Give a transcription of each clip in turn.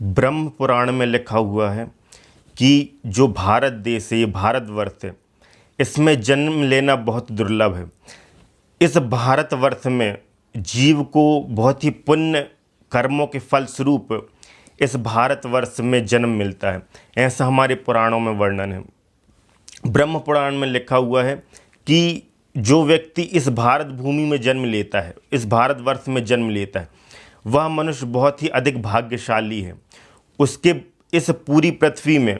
ब्रह्म पुराण में लिखा हुआ है कि जो भारत देश है, ये भारतवर्ष है, इसमें जन्म लेना बहुत दुर्लभ है। इस भारतवर्ष में जीव को बहुत ही पुण्य कर्मों के फलस्वरूप इस भारतवर्ष में जन्म मिलता है, ऐसा हमारे पुराणों में वर्णन है। ब्रह्म पुराण में लिखा हुआ है कि जो व्यक्ति इस भारत भूमि में जन्म लेता है, इस भारतवर्ष में जन्म लेता है, वह मनुष्य बहुत ही अधिक भाग्यशाली है। उसके इस पूरी पृथ्वी में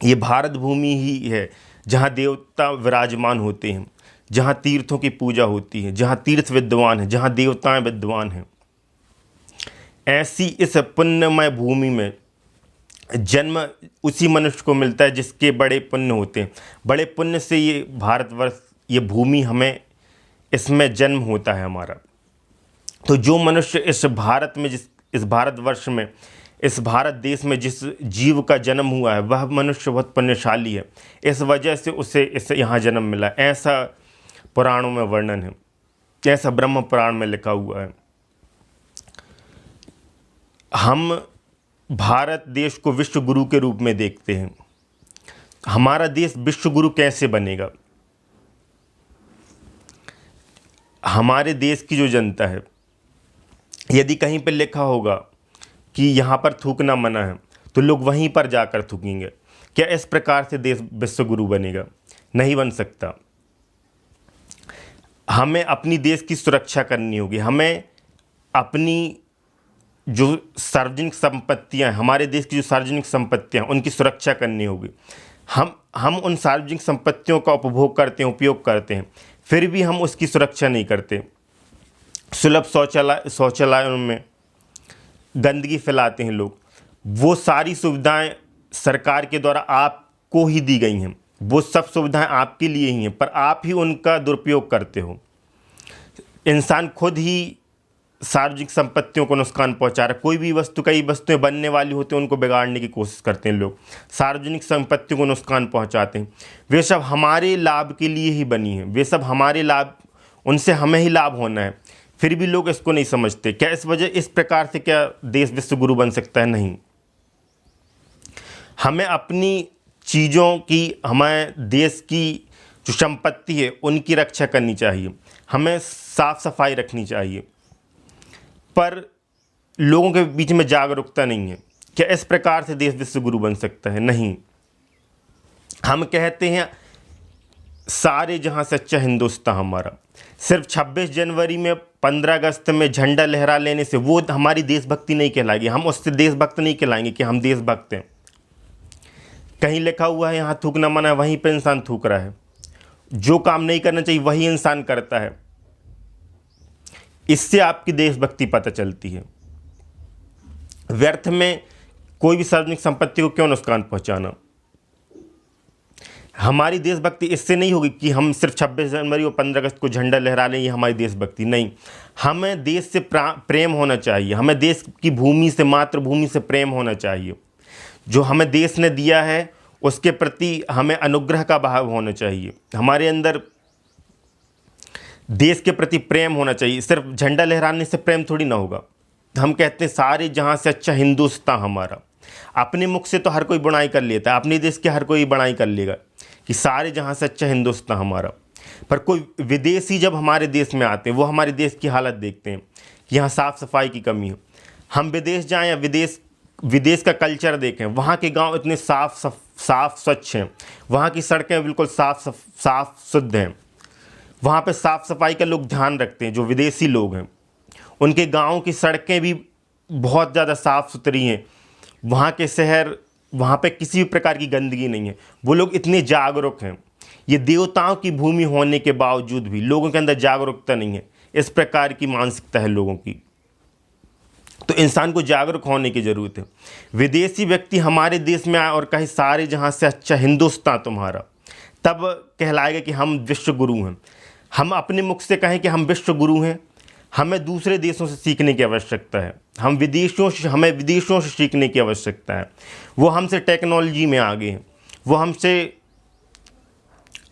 ये भारत भूमि ही है जहाँ देवता विराजमान होते हैं, जहाँ तीर्थों की पूजा होती है, जहाँ तीर्थ विद्वान हैं, जहाँ देवताएं विद्वान हैं। ऐसी इस पुण्यमय भूमि में जन्म उसी मनुष्य को मिलता है जिसके बड़े पुण्य होते हैं। बड़े पुण्य से ये भारतवर्ष, ये भूमि, हमें इसमें जन्म होता है हमारा। तो जो मनुष्य इस भारत में, इस भारतवर्ष में, इस भारत देश में जिस जीव का जन्म हुआ है, वह मनुष्य बहुत पुण्यशाली है। इस वजह से उसे यहाँ जन्म मिला, ऐसा पुराणों में वर्णन है, ऐसा ब्रह्म पुराण में लिखा हुआ है। हम भारत देश को विश्व गुरु के रूप में देखते हैं। हमारा देश विश्व गुरु कैसे बनेगा? हमारे देश की जो जनता है, यदि कहीं पर लिखा होगा कि यहाँ पर थूकना मना है, तो लोग वहीं पर जाकर थूकेंगे। क्या इस प्रकार से देश विश्व गुरु बनेगा? नहीं बन सकता। हमें अपनी देश की सुरक्षा करनी होगी। हमें अपनी जो सार्वजनिक संपत्तियाँ हैं, हमारे देश की जो सार्वजनिक संपत्तियाँ हैं, उनकी सुरक्षा करनी होगी। हम उन सार्वजनिक संपत्तियों का उपभोग करते हैं, उपयोग करते हैं, फिर भी हम उसकी सुरक्षा नहीं करते। सुलभ शौचालयों में गंदगी फैलाते हैं लोग। वो सारी सुविधाएं सरकार के द्वारा आपको ही दी गई हैं, वो सब सुविधाएं आपके लिए ही हैं, पर आप ही उनका दुरुपयोग करते हो। इंसान खुद ही सार्वजनिक संपत्तियों को नुकसान पहुंचा रहा है। कोई भी वस्तु, कई वस्तुएं बनने वाली होती हैं, उनको बिगाड़ने की कोशिश करते हैं लोग, सार्वजनिक संपत्तियों को नुकसान पहुंचाते हैं। वे सब हमारे लाभ के लिए ही बनी हैं, वे सब हमारे लाभ, उनसे हमें ही लाभ होना है, फिर भी लोग इसको नहीं समझते। क्या इस प्रकार से क्या देश विश्व गुरु बन सकता है? नहीं। हमें अपनी चीज़ों की, हमारे देश की जो संपत्ति है, उनकी रक्षा करनी चाहिए, हमें साफ सफाई रखनी चाहिए, पर लोगों के बीच में जागरूकता नहीं है। क्या इस प्रकार से देश विश्व गुरु बन सकता है? नहीं। हम कहते हैं सारे जहां सच्चा हिंदुस्तान हमारा, सिर्फ 26 जनवरी में, 15 अगस्त में झंडा लहरा लेने से वो हमारी देशभक्ति नहीं कहलाएगी। हम उससे देशभक्त नहीं कहलाएंगे कि हम देशभक्त हैं। कहीं लिखा हुआ है यहाँ थूकना मना है, वहीं पर इंसान थूक रहा है। जो काम नहीं करना चाहिए वही इंसान करता है। इससे आपकी देशभक्ति पता चलती है। व्यर्थ में कोई भी सार्वजनिक संपत्ति को क्यों नुकसान पहुंचाना? हमारी देशभक्ति इससे नहीं होगी कि हम सिर्फ 26 जनवरी और 15 अगस्त को झंडा लहरा लें, ये हमारी देशभक्ति नहीं। हमें देश से प्रेम होना चाहिए, हमें देश की भूमि से, मातृभूमि से प्रेम होना चाहिए। जो हमें देश ने दिया है उसके प्रति हमें अनुग्रह का भाव होना चाहिए। हमारे अंदर देश के प्रति प्रेम होना चाहिए। सिर्फ झंडा लहराने से प्रेम थोड़ी ना होगा। हम कहते हैं सारे जहां से अच्छा हिंदुस्तान हमारा। अपने मुख से तो हर कोई बुराई कर लेता है, अपने देश के हर कोई बुराई कर लेगा कि सारे जहां से अच्छा हिंदुस्तान हमारा। पर कोई विदेशी जब हमारे देश में आते हैं, वो हमारे देश की हालत देखते हैं कि यहाँ साफ़ सफाई की कमी है। हम विदेश जाएं या विदेश का कल्चर देखें, वहाँ के गांव इतने साफ स्वच्छ हैं, वहाँ की सड़कें बिल्कुल साफ शुद्ध हैं, वहाँ पे साफ़ सफाई का लोग ध्यान रखते हैं। जो विदेशी लोग हैं, उनके गाँव की सड़कें भी बहुत ज़्यादा साफ़ सुथरी हैं। वहाँ के शहर, वहाँ पे किसी भी प्रकार की गंदगी नहीं है। वो लोग इतने जागरूक हैं। ये देवताओं की भूमि होने के बावजूद भी लोगों के अंदर जागरूकता नहीं है। इस प्रकार की मानसिकता है लोगों की। तो इंसान को जागरूक होने की ज़रूरत है। विदेशी व्यक्ति हमारे देश में आए और कहे सारे जहाँ से अच्छा हिंदुस्तान तुम्हारा, तब कहलाएगा कि हम विश्व गुरु हैं। हम अपने मुख से कहें कि हम विश्व गुरु हैं, हमें दूसरे देशों से सीखने की आवश्यकता है। हमें विदेशों से सीखने की आवश्यकता है। वो हमसे टेक्नोलॉजी में आगे हैं, वो हमसे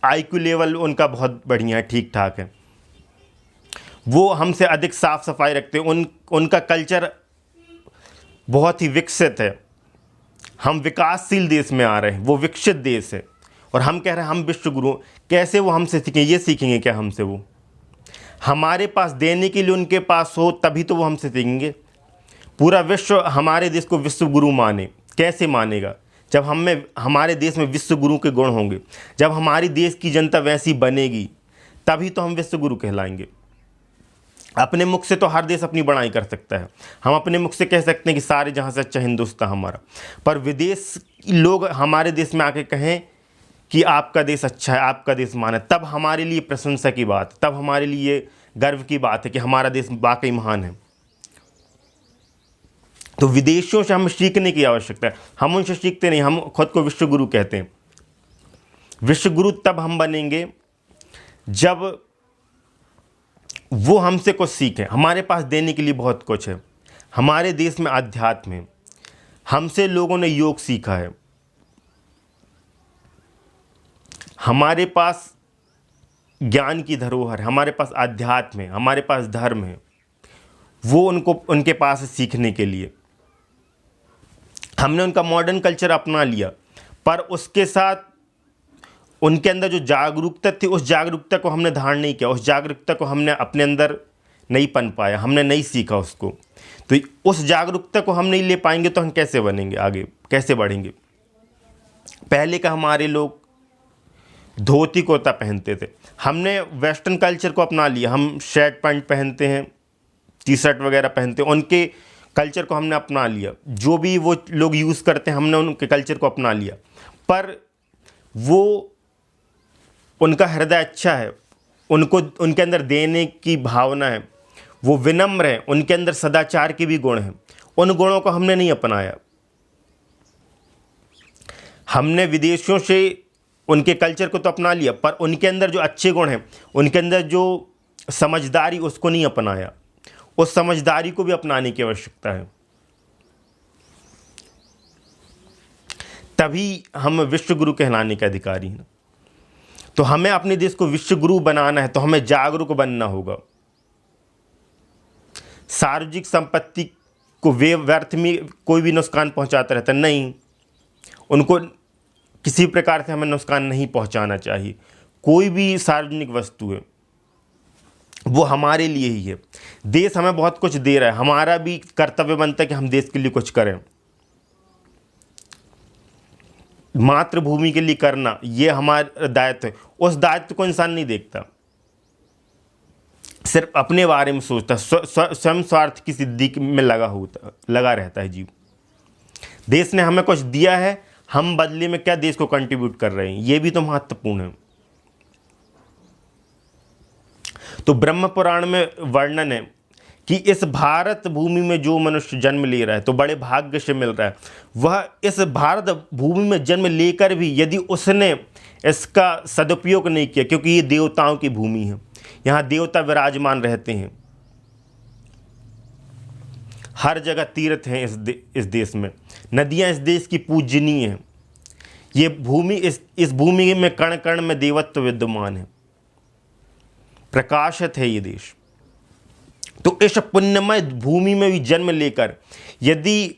IQ लेवल उनका बहुत बढ़िया है, ठीक ठाक है। वो हमसे अधिक साफ़ सफाई रखते हैं। उनका कल्चर बहुत ही विकसित है, हम विकासशील देश में आ रहे हैं, वो विकसित देश है, और हम कह रहे हैं हम विश्व गुरु। कैसे वो हमसे सीखें? ये सीखेंगे क्या हमसे? वो हमारे पास देने के लिए उनके पास हो तभी तो वो हमसे सीखेंगे। पूरा विश्व हमारे देश को विश्व गुरु माने, कैसे मानेगा? जब हमारे देश में विश्व गुरु के गुण होंगे, जब हमारी देश की जनता वैसी बनेगी, तभी तो हम विश्व गुरु कहलाएंगे। अपने मुख से तो हर देश अपनी बड़ाई कर सकता है, हम अपने मुख से कह सकते हैं कि सारे जहाँ से अच्छा हिंदुस्तान हमारा, पर विदेश लोग हमारे देश में आके कहें कि आपका देश अच्छा है, आपका देश महान है, तब हमारे लिए प्रशंसा की बात, तब हमारे लिए गर्व की बात है कि हमारा देश वाकई महान है। तो विदेशियों से हमें सीखने की आवश्यकता है, हम उनसे सीखते नहीं, हम खुद को विश्व गुरु कहते हैं। विश्व गुरु तब हम बनेंगे जब वो हमसे कुछ सीखें। हमारे पास देने के लिए बहुत कुछ है, हमारे देश में अध्यात्म है, हमसे लोगों ने योग सीखा है, हमारे पास ज्ञान की धरोहर है, हमारे पास अध्यात्म है, हमारे पास धर्म है, वो उनके पास है सीखने के लिए। हमने उनका मॉडर्न कल्चर अपना लिया, पर उसके साथ उनके अंदर जो जागरूकता थी, उस जागरूकता को हमने धारण नहीं किया, उस जागरूकता को हमने अपने अंदर नहीं पन पाया, हमने नहीं सीखा उसको। तो उस जागरूकता को हम नहीं ले पाएंगे तो हम कैसे बनेंगे आगे, कैसे बढ़ेंगे? पहले का हमारे लोग धोती कुर्ता पहनते थे, हमने वेस्टर्न कल्चर को अपना लिया, हम शर्ट पैंट पहनते हैं, टी शर्ट वगैरह पहनते हैं, उनके कल्चर को हमने अपना लिया। जो भी वो लोग यूज़ करते हैं हमने उनके कल्चर को अपना लिया, पर वो उनका हृदय अच्छा है, उनको उनके अंदर देने की भावना है, वो विनम्र है, उनके अंदर सदाचार के भी गुण हैं, उन गुणों को हमने नहीं अपनाया। हमने विदेशियों से उनके कल्चर को तो अपना लिया, पर उनके अंदर जो अच्छे गुण हैं, उनके अंदर जो समझदारी, उसको नहीं अपनाया। उस समझदारी को भी अपनाने की आवश्यकता है, तभी हम विश्व गुरु कहलाने के अधिकारी हैं। तो हमें अपने देश को विश्व गुरु बनाना है तो हमें जागरूक बनना होगा। सार्वजनिक संपत्ति को व्यर्थ में कोई भी नुकसान पहुंचाता रहता नहीं, उनको किसी प्रकार से हमें नुकसान नहीं पहुंचाना चाहिए। कोई भी सार्वजनिक वस्तु है वो हमारे लिए ही है, देश हमें बहुत कुछ दे रहा है, हमारा भी कर्तव्य बनता है कि हम देश के लिए कुछ करें। मातृभूमि के लिए करना ये हमारा दायित्व है। उस दायित्व को इंसान नहीं देखता, सिर्फ अपने बारे में सोचता, स्वयं स्वार्थ की सिद्धि में लगा रहता है जीव। देश ने हमें कुछ दिया है, हम बदले में क्या देश को कंट्रीब्यूट कर रहे हैं, ये भी तो महत्वपूर्ण है। तो ब्रह्म पुराण में वर्णन है कि इस भारत भूमि में जो मनुष्य जन्म ले रहा है तो बड़े भाग्य से मिल रहा है। वह इस भारत भूमि में जन्म लेकर भी यदि उसने इसका सदुपयोग नहीं किया, क्योंकि ये देवताओं की भूमि है, यहाँ देवता विराजमान रहते हैं, हर जगह तीर्थ हैं इस देश में, नदियाँ इस देश की पूजनीय हैं। ये भूमि इस भूमि में कण कण में देवत्व विद्यमान है, प्रकाशित है ये देश। तो इस पुण्यमय भूमि में भी जन्म लेकर यदि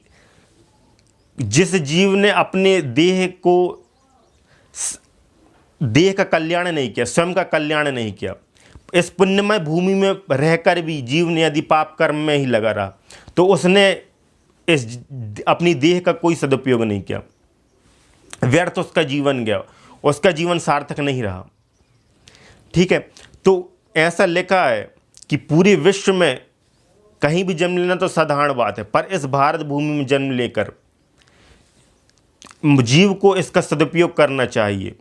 जिस जीव ने अपने देह का कल्याण नहीं किया, स्वयं का कल्याण नहीं किया, इस पुण्यमय भूमि में रहकर भी जीव ने यदि पाप कर्म में ही लगा रहा, तो उसने अपनी देह का कोई सदुपयोग नहीं किया, व्यर्थ उसका जीवन गया, उसका जीवन सार्थक नहीं रहा। ठीक है, तो ऐसा लिखा है कि पूरे विश्व में कहीं भी जन्म लेना तो साधारण बात है, पर इस भारत भूमि में जन्म लेकर जीव को इसका सदुपयोग करना चाहिए।